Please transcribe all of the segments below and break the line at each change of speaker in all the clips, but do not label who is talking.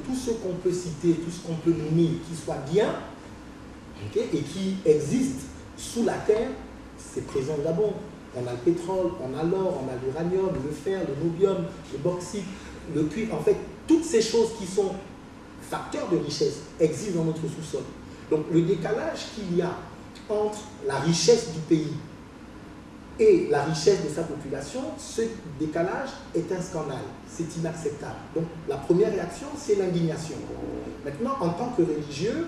Tout ce qu'on peut citer, tout ce qu'on peut nommer, qui soit bien, okay, et qui existe sous la terre, c'est présent au Gabon. On a le pétrole, on a l'or, on a l'uranium, le fer, le niobium, le bauxite, le cuivre. En fait, toutes ces choses qui sont facteurs de richesse existent dans notre sous-sol. Donc le décalage qu'il y a entre la richesse du pays et la richesse de sa population, ce décalage est un scandale, c'est inacceptable. Donc la première réaction, c'est l'indignation. Maintenant, en tant que religieux,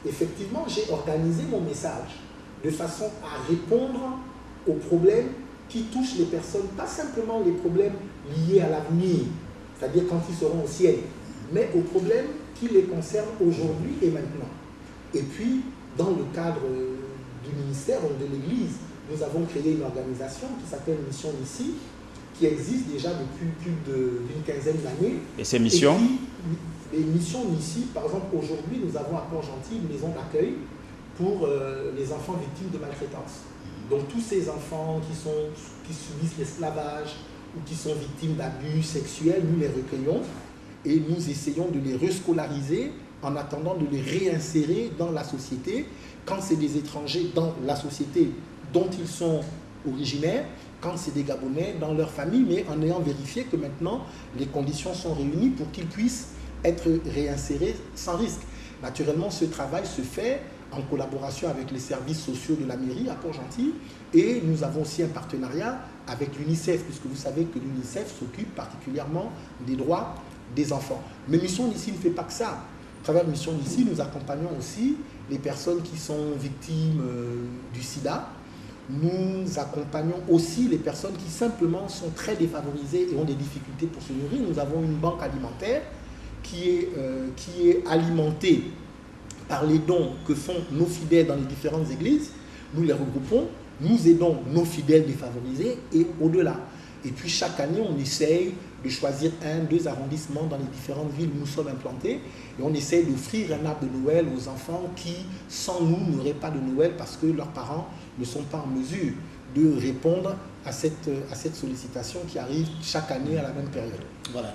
effectivement, j'ai organisé mon message de façon à répondre aux problèmes qui touchent les personnes, pas simplement les problèmes liés à l'avenir, c'est-à-dire quand ils seront au ciel, mais aux problèmes qui les concernent aujourd'hui et maintenant. Et puis, dans le cadre du ministère, donc de l'Église, nous avons créé une organisation qui s'appelle Mission Ici, qui existe déjà depuis plus d'une quinzaine d'années.
Et ces missions?
Les missions Ici, par exemple, aujourd'hui, nous avons à Port-Gentil une maison d'accueil pour les enfants victimes de maltraitance. Donc tous ces enfants qui subissent l'esclavage ou qui sont victimes d'abus sexuels, nous les recueillons et nous essayons de les rescolariser en attendant de les réinsérer dans la société, quand c'est des étrangers dans la société dont ils sont originaires, quand c'est des Gabonais dans leur famille, mais en ayant vérifié que maintenant les conditions sont réunies pour qu'ils puissent être réinsérés sans risque. Naturellement, ce travail se fait en collaboration avec les services sociaux de la mairie à Port-Gentil, et nous avons aussi un partenariat avec l'UNICEF, puisque vous savez que l'UNICEF s'occupe particulièrement des droits des enfants. Mais Mission Ici ne fait pas que ça. À travers Mission Ici, nous accompagnons aussi les personnes qui sont victimes du sida. Nous accompagnons aussi les personnes qui simplement sont très défavorisées et ont des difficultés pour se nourrir. Nous avons une banque alimentaire qui est alimentée par les dons que font nos fidèles dans les différentes églises. Nous les regroupons, nous aidons nos fidèles défavorisés et au-delà. Et puis chaque année, on essaye de choisir 1-2 arrondissements dans les différentes villes où nous sommes implantés, et on essaye d'offrir un arbre de Noël aux enfants qui, sans nous, n'auraient pas de Noël parce que leurs parents ne sont pas en mesure de répondre à cette sollicitation qui arrive chaque année à la même période.
Voilà.